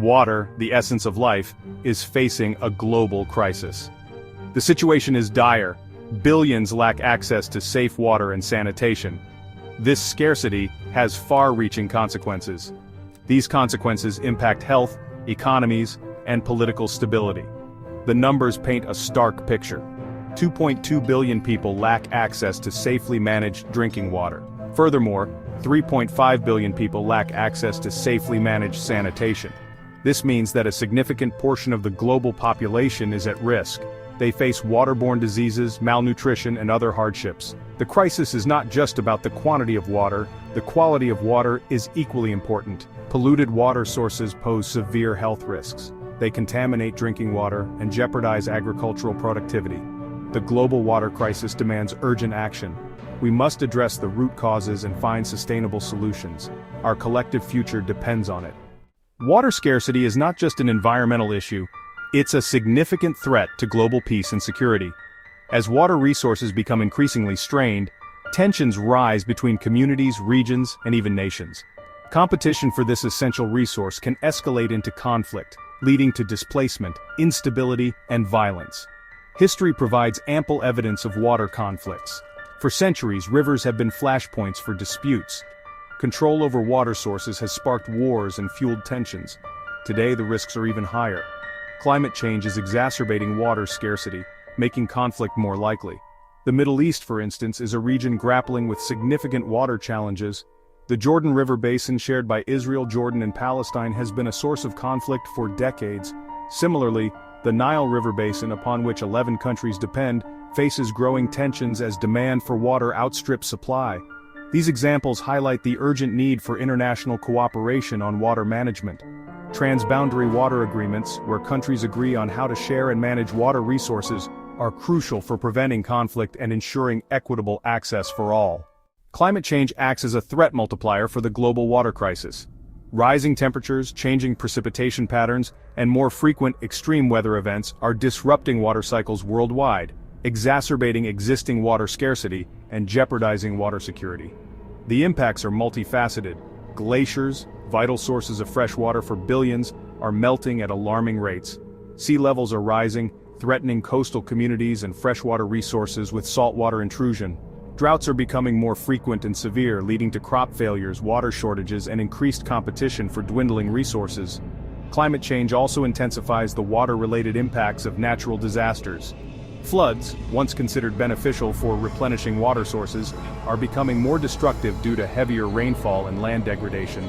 Water, the essence of life, is facing a global crisis. The situation is dire. Billions lack access to safe water and sanitation. This scarcity has far-reaching consequences. These consequences impact health, economies, and political stability. The numbers paint a stark picture. 2.2 billion people lack access to safely managed drinking water. Furthermore, 3.5 billion people lack access to safely managed sanitation. This means that a significant portion of the global population is at risk. They face waterborne diseases, malnutrition, and other hardships. The crisis is not just about the quantity of water, the quality of water is equally important. Polluted water sources pose severe health risks. They contaminate drinking water and jeopardize agricultural productivity. The global water crisis demands urgent action. We must address the root causes and find sustainable solutions. Our collective future depends on it. Water scarcity is not just an environmental issue, it's a significant threat to global peace and security. As water resources become increasingly strained, tensions rise between communities, regions, and even nations. Competition for this essential resource can escalate into conflict, leading to displacement, instability, and violence. History provides ample evidence of water conflicts. For centuries, rivers have been flashpoints for disputes. Control over water sources has sparked wars and fueled tensions. Today, the risks are even higher. Climate change is exacerbating water scarcity, making conflict more likely. The Middle East, for instance, is a region grappling with significant water challenges. The Jordan River basin shared by Israel, Jordan, and Palestine has been a source of conflict for decades. Similarly, the Nile River basin, upon which 11 countries depend, faces growing tensions as demand for water outstrips supply. These examples highlight the urgent need for international cooperation on water management. Transboundary water agreements, where countries agree on how to share and manage water resources, are crucial for preventing conflict and ensuring equitable access for all. Climate change acts as a threat multiplier for the global water crisis. Rising temperatures, changing precipitation patterns, and more frequent extreme weather events are disrupting water cycles worldwide, exacerbating existing water scarcity and jeopardizing water security. The impacts are multifaceted. Glaciers, vital sources of fresh water for billions, are melting at alarming rates. Sea levels are rising, threatening coastal communities and freshwater resources with saltwater intrusion. Droughts are becoming more frequent and severe, leading to crop failures, water shortages, and increased competition for dwindling resources. Climate change also intensifies the water-related impacts of natural disasters. Floods, once considered beneficial for replenishing water sources, are becoming more destructive due to heavier rainfall and land degradation.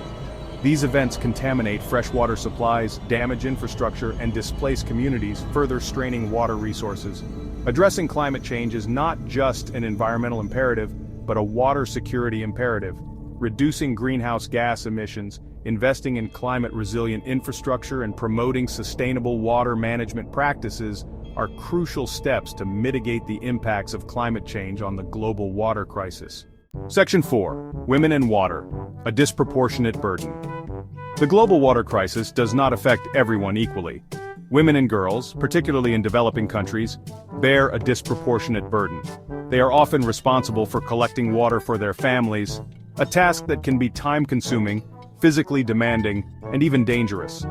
These events contaminate freshwater supplies, damage infrastructure, and displace communities, further straining water resources. Addressing climate change is not just an environmental imperative, but a water security imperative. Reducing greenhouse gas emissions, investing in climate-resilient infrastructure, and promoting sustainable water management practices are crucial steps to mitigate the impacts of climate change on the global water crisis. Section 4. Women and Water, a Disproportionate Burden. The global water crisis does not affect everyone equally. Women and girls, particularly in developing countries, bear a disproportionate burden. They are often responsible for collecting water for their families, a task that can be time-consuming, physically demanding, and even dangerous.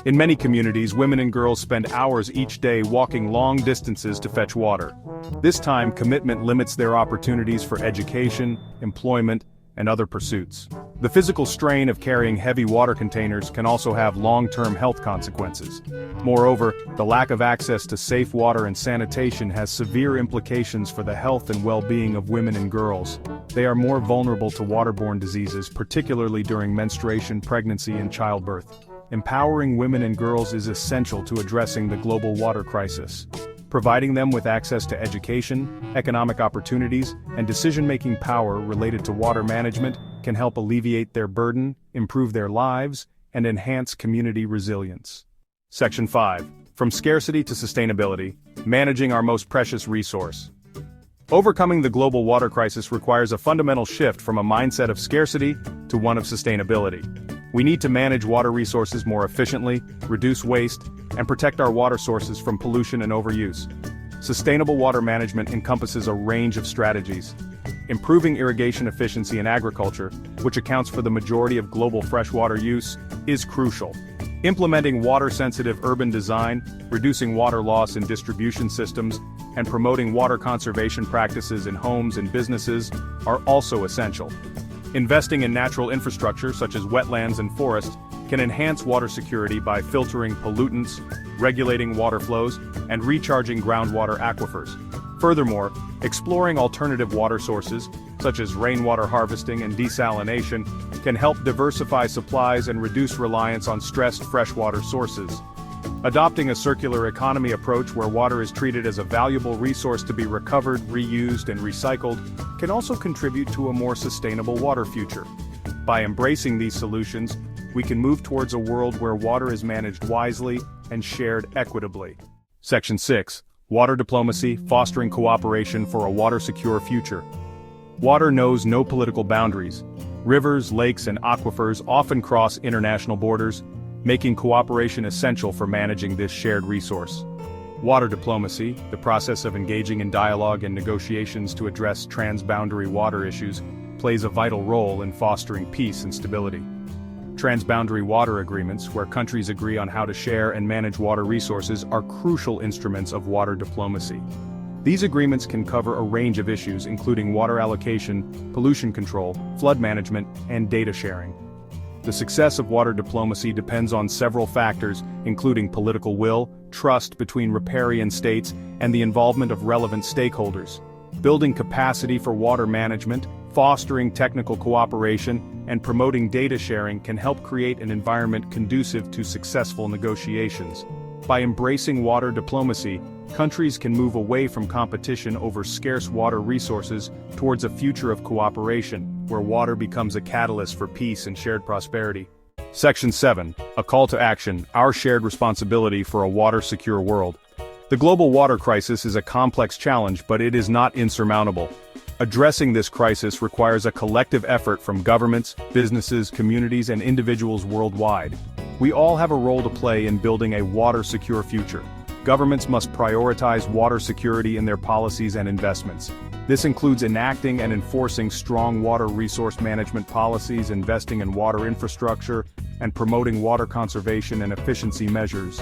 In many communities, women and girls spend hours each day walking long distances to fetch water. This time commitment limits their opportunities for education, employment, and other pursuits. The physical strain of carrying heavy water containers can also have long-term health consequences. Moreover, the lack of access to safe water and sanitation has severe implications for the health and well-being of women and girls. They are more vulnerable to waterborne diseases, particularly during menstruation, pregnancy, and childbirth. Empowering women and girls is essential to addressing the global water crisis. Providing them with access to education, economic opportunities, and decision-making power related to water management can help alleviate their burden, improve their lives, and enhance community resilience. Section 5. From Scarcity to Sustainability, Managing Our Most Precious Resource. Overcoming the global water crisis requires a fundamental shift from a mindset of scarcity to one of sustainability. We need to manage water resources more efficiently, reduce waste, and protect our water sources from pollution and overuse. Sustainable water management encompasses a range of strategies. Improving irrigation efficiency in agriculture, which accounts for the majority of global freshwater use, is crucial. Implementing water-sensitive urban design, reducing water loss in distribution systems, and promoting water conservation practices in homes and businesses are also essential. Investing in natural infrastructure such as wetlands and forests can enhance water security by filtering pollutants, regulating water flows, and recharging groundwater aquifers. Furthermore, exploring alternative water sources, such as rainwater harvesting and desalination, can help diversify supplies and reduce reliance on stressed freshwater sources. Adopting a circular economy approach where water is treated as a valuable resource to be recovered, reused, and recycled can also contribute to a more sustainable water future. By embracing these solutions, we can move towards a world where water is managed wisely and shared equitably. Section 6. Water Diplomacy, Fostering Cooperation for a Water-Secure Future. Water knows no political boundaries. Rivers, lakes, and aquifers often cross international borders, making cooperation essential for managing this shared resource. Water diplomacy, the process of engaging in dialogue and negotiations to address transboundary water issues, plays a vital role in fostering peace and stability. Transboundary water agreements, where countries agree on how to share and manage water resources, are crucial instruments of water diplomacy. These agreements can cover a range of issues including water allocation, pollution control, flood management, and data sharing. The success of water diplomacy depends on several factors, including political will, trust between riparian states, and the involvement of relevant stakeholders. Building capacity for water management, fostering technical cooperation, and promoting data sharing can help create an environment conducive to successful negotiations. By embracing water diplomacy, countries can move away from competition over scarce water resources towards a future of cooperation, where water becomes a catalyst for peace and shared prosperity. Section 7. A Call to Action, Our Shared Responsibility for a Water-Secure World. The global water crisis is a complex challenge, but it is not insurmountable. Addressing this crisis requires a collective effort from governments, businesses, communities, and individuals worldwide. We all have a role to play in building a water-secure future. Governments must prioritize water security in their policies and investments. This includes enacting and enforcing strong water resource management policies, investing in water infrastructure, and promoting water conservation and efficiency measures.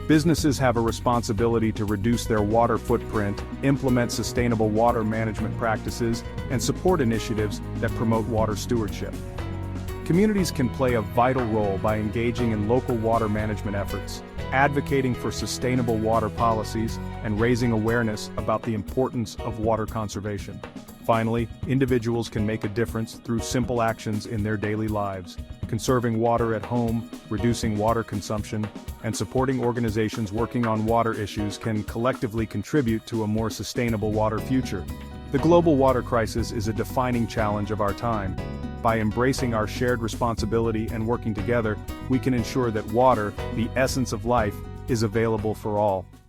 Businesses have a responsibility to reduce their water footprint, implement sustainable water management practices, and support initiatives that promote water stewardship. Communities can play a vital role by engaging in local water management efforts, advocating for sustainable water policies, and raising awareness about the importance of water conservation. Finally, individuals can make a difference through simple actions in their daily lives. Conserving water at home, reducing water consumption, and supporting organizations working on water issues can collectively contribute to a more sustainable water future. The global water crisis is a defining challenge of our time. By embracing our shared responsibility and working together, we can ensure that water, the essence of life, is available for all.